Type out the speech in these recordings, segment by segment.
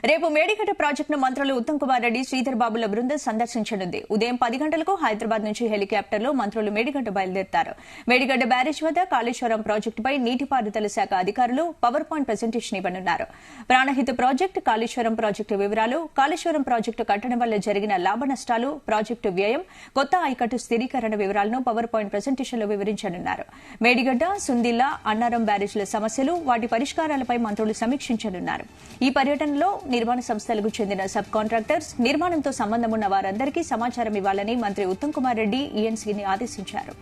రేపు మేడిగడ్డ ప్రాజెక్టును మంత్రులు ఉత్తమ్ కుమార్ రెడ్డి, శ్రీధర్ బాబుల బృందం సందర్శించనుంది. ఉదయం 10 గంటలకు హైదరాబాద్ నుంచి హెలికాప్టర్లో మంత్రులు మేడిగడ్డ బయలుదేరతారు. మేడిగడ్డ బ్యారేజ్ వద్ద కాళేశ్వరం ప్రాజెక్టుపై నీటిపారుదల శాఖ అధికారులు పవర్ పాయింట్ ప్రజెంటేషన్ ఇవ్వనున్నారు. ప్రాణహిత ప్రాజెక్టు, కాళేశ్వరం ప్రాజెక్టు వివరాలు, కాళేశ్వరం ప్రాజెక్టు కట్టడం వల్ల జరిగిన లాభ నష్టాలు, ప్రాజెక్టు వ్యయం, కొత్త ఆయకట్టు స్థిరీకరణ వివరాలను పవర్ పాయింట్ ప్రజెంటేషన్లో వివరించనున్నారు. మేడిగడ్డ, సుందిల్లా, అన్నారం బ్యారేజ్ల సమస్యలు, వాటి పరిష్కారాలపై మంత్రులు సమీక్షించనున్నారు. ఈ పర్యటనలో నిర్మాణ సంస్థలకు చెందిన సబ్ కాంట్రాక్టర్స్, నిర్మాణంతో సంబంధం ఉన్న వారందరికీ సమాచారం ఇవ్వాలని మంత్రి ఉత్తమ్ కుమార్ రెడ్డి ఈఎన్సీని ఆదేశించారు.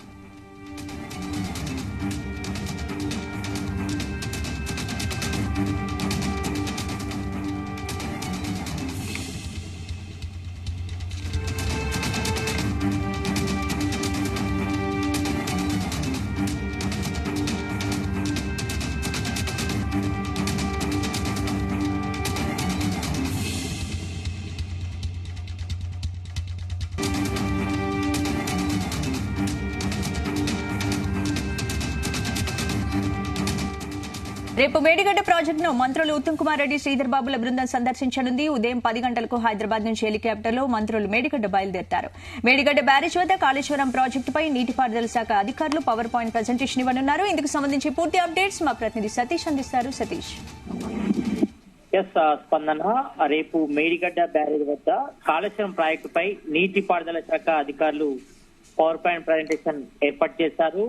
రేపు మేడిగడ్డ ప్రాజెక్టును మంత్రులు ఉత్తమ్ కుమార్ రెడ్డి, శ్రీధర్ బాబుల బృందం సందర్శించనుంది. ఉదయం 10 గంటలకు హైదరాబాద్ నుంచి హెలికాప్టర్లో మంత్రులు మేడిగడ్డ బయలుదేరతారు. మేడిగడ్డ బ్యారేజ్ వద్ద కాళేశ్వరం ప్రాజెక్టుపై నీటిపారుదల శాఖ అధికారులు పవర్ పాయింట్ ప్రజెంటేషన్ ఇవ్వనున్నారు. ఇందుకు సంబంధించి పూర్తి అప్డేట్స్ మా ప్రతినిధి సతీష్ అందిస్తారు. సతీష్. స్పందన, రేపు మేడిగడ్డ బ్యారేజ్ వద్ద కాళేశ్వరం ప్రాజెక్టుపై నీటిపారుదల శాఖ అధికారులు పవర్ పాయింట్ ప్రజెంటేషన్ ఏర్పాటు చేశారు.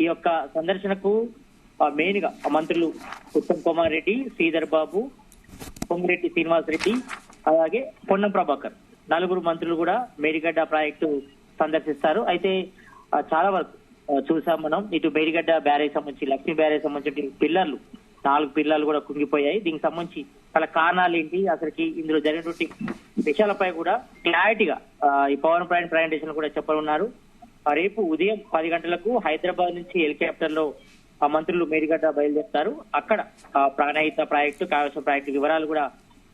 ఈ యొక్క సందర్శనకు మెయిన్ గా మంత్రులు ఉత్తమ్ కుమార్ రెడ్డి, శ్రీధర్ బాబు, పొంగిరెడ్డి శ్రీనివాస్ రెడ్డి, అలాగే పొన్నం ప్రభాకర్, నలుగురు మంత్రులు కూడా మేడిగడ్డ ప్రాజెక్టు సందర్శిస్తారు. అయితే చాలా వరకు చూసాం మనం, ఇటు మేడిగడ్డ బ్యారేజ్ సంబంధించి, లక్ష్మీ బ్యారేజ్ సంబంధించి పిల్లర్లు, 4 పిల్లర్లు కూడా కుంగిపోయాయి. దీనికి సంబంధించి వాళ్ళ కారణాలు ఏంటి, అసలుకి ఇందులో జరిగినటువంటి విషయాలపై కూడా క్లారిటీగా ఈ పవర్ పాయింట్ ప్రజెంటేషన్ కూడా చెప్పనున్నారు. రేపు ఉదయం 10 గంటలకు హైదరాబాద్ నుంచి హెలికాప్టర్ లో మంత్రులు మేడిగడ్డ బయలుదేరుతారు. అక్కడ ప్రాణహిత ప్రాజెక్టు, కాళేశ్వరం ప్రాజెక్టు వివరాలు కూడా,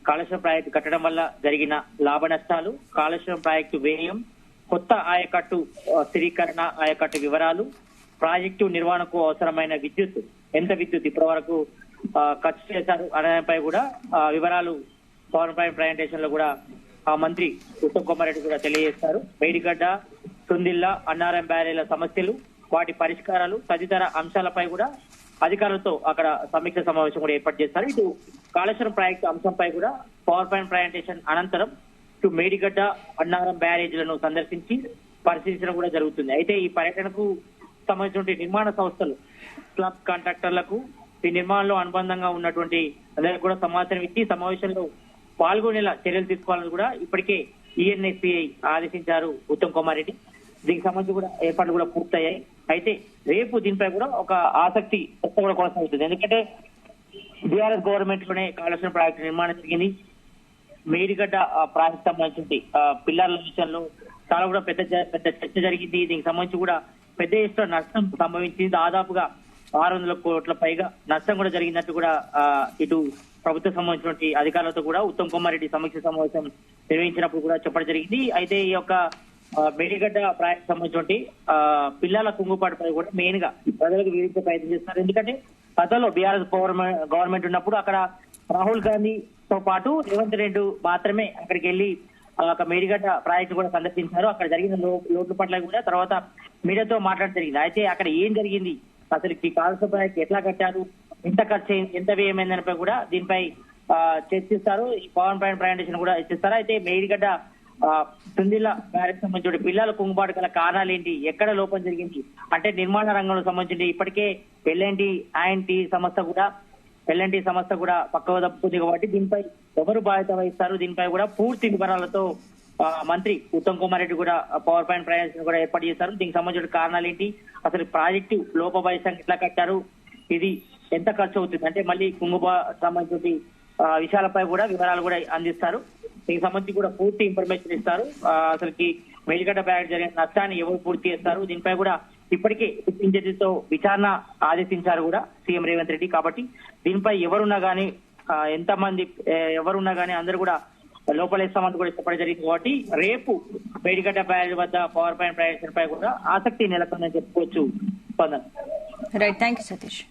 కాళేశ్వరం ప్రాజెక్టు కట్టడం వల్ల జరిగిన లాభ నష్టాలు, కాళేశ్వరం ప్రాజెక్టు వ్యయం, కొత్త ఆయకట్టు స్థిరీకరణ ఆయకట్టు వివరాలు, ప్రాజెక్టు నిర్వహణకు అవసరమైన విద్యుత్, ఎంత విద్యుత్ ఇప్పటి వరకు ఖర్చు చేశారు అనేపై కూడా వివరాలు పవర్ పాయింట్ ప్రజెంటేషన్ లో కూడా మంత్రి ఉత్తమ్ కుమార్ రెడ్డి కూడా తెలియజేస్తారు. మేడిగడ్డ, సుందిల్లా, అన్నారం బ్యారేజ్ల సమస్యలు, వాటి పరిష్కారాలు తదితర అంశాలపై కూడా అధికారులతో అక్కడ సమీక్ష సమావేశం కూడా ఏర్పాటు చేస్తారు. ఇటు కాళేశ్వరం ప్రాజెక్టు అంశంపై కూడా పవర్ పాయింట్ ప్రజెంటేషన్ అనంతరం ఇటు మేడిగడ్డ, అన్నారం బ్యారేజ్లను సందర్శించి పరిశీలించడం కూడా జరుగుతుంది. అయితే ఈ పర్యటనకు సంబంధించిన నిర్మాణ సంస్థలు, స్లాబ్ కాంట్రాక్టర్లకు, ఈ నిర్మాణంలో అనుబంధంగా ఉన్నటువంటి అందరికీ కూడా సమాచారం ఇచ్చి సమావేశంలో పాల్గొనేలా చర్యలు తీసుకోవాలని కూడా ఇప్పటికే ఈఎన్ఎస్పీఐ ఆదేశించారు ఉత్తమ్ కుమార్ రెడ్డి. దీనికి సంబంధించి కూడా ఏర్పాట్లు కూడా పూర్తయ్యాయి. అయితే రేపు దీనిపై కూడా ఒక ఆసక్తి కూడా కొనసాగుతుంది. ఎందుకంటే బీఆర్ఎస్ గవర్నమెంట్ లోనే కాళేశ్వరం ప్రాజెక్టు నిర్మాణం జరిగింది. మేడిగడ్డ ప్రాజెక్టు సంబంధించి పిల్లర్ల విషయంలో చాలా కూడా పెద్ద చర్చ జరిగింది. దీనికి సంబంధించి కూడా పెద్ద ఎత్తున నష్టం సంభవించింది. దాదాపుగా 600 కోట్ల పైగా నష్టం కూడా జరిగినట్టు కూడా ఇటు ప్రభుత్వం సంబంధించినటువంటి అధికారులతో కూడా ఉత్తమ్ కుమార్ రెడ్డి సమీక్ష సమావేశం నిర్వహించినప్పుడు కూడా చెప్పడం జరిగింది. అయితే ఈ యొక్క మేడిగడ్డ ప్రాజెక్టు సంబంధించి పిల్లల కుంగుపాటుపై కూడా మెయిన్ గా ప్రజలకు వివరించే ప్రయత్నం చేస్తున్నారు. ఎందుకంటే గతంలో బీఆర్ఎస్ గవర్నమెంట్ ఉన్నప్పుడు అక్కడ రాహుల్ గాంధీతో పాటు రేవంత్ రెడ్డి మాత్రమే అక్కడికి వెళ్లి మేడిగడ్డ ప్రాజెక్టు కూడా సందర్శించారు. అక్కడ జరిగిన లోట్ల పట్ల కూడా తర్వాత మీడియాతో మాట్లాడడం జరిగింది. అయితే అక్కడ ఏం జరిగింది, అసలు ఈ కాళేశ్వరం ప్రాజెక్టు ఎట్లా కట్టారు, ఎంత ఖర్చు అయింది, ఎంత వ్యయమైందనిపై కూడా దీనిపై చర్చిస్తారు. ఈ పవర్ పాయింట్ ప్రజెంటేషన్ కూడా ఇచ్చిస్తారు. అయితే మేడిగడ్డ సుందిల్లా బ్యారేజ్ సంబంధించిన పిల్లల కుంగుబాటు గల కారణాలు ఏంటి, ఎక్కడ లోపం జరిగింది, అంటే నిర్మాణ రంగంలో సంబంధించి ఇప్పటికే ఎల్ఎన్టీ సంస్థ కూడా పక్కవ తప్పుతుంది కాబట్టి దీనిపై ఎవరు బాధ్యత వహిస్తారు, దీనిపై కూడా పూర్తి వివరాలతో మంత్రి ఉత్తమ్ కుమార్ రెడ్డి కూడా పవర్ పాయింట్ ప్రజెంటేషన్ కూడా ఏర్పాటు చేశారు. దీనికి సంబంధించిన కారణాలు ఏంటి, అసలు ప్రాజెక్టు లోపభాయిష్టంగా ఎట్లా కట్టారు, ఇది ఎంత ఖర్చు అవుతుంది, అంటే మళ్ళీ సంబంధించిన విషయాలపై కూడా వివరాలు కూడా అందిస్తారు. దీనికి సంబంధించి కూడా పూర్తి ఇన్ఫర్మేషన్ ఇస్తారు. అసలుకి మేడిగడ్డ బ్యారేజ్ జరిగిన నష్టాన్ని ఎవరు పూర్తి చేస్తారు, దీనిపై కూడా ఇప్పటికే ఇంజనీర్తో విచారణ ఆదేశించారు కూడా సీఎం రేవంత్ రెడ్డి. కాబట్టి దీనిపై ఎవరున్నా గానీ, ఎంతమంది ఎవరున్నా గానీ అందరూ కూడా లోపలేస్తామని కూడా చెప్పడం జరిగింది. కాబట్టి రేపు మేడిగడ్డ బ్యారేజ్ వద్ద పవర్ పాయింట్ ప్రజెంటేషన్ పై కూడా ఆసక్తి నెలకొందని చెప్పుకోవచ్చు. Right, thank you Satish.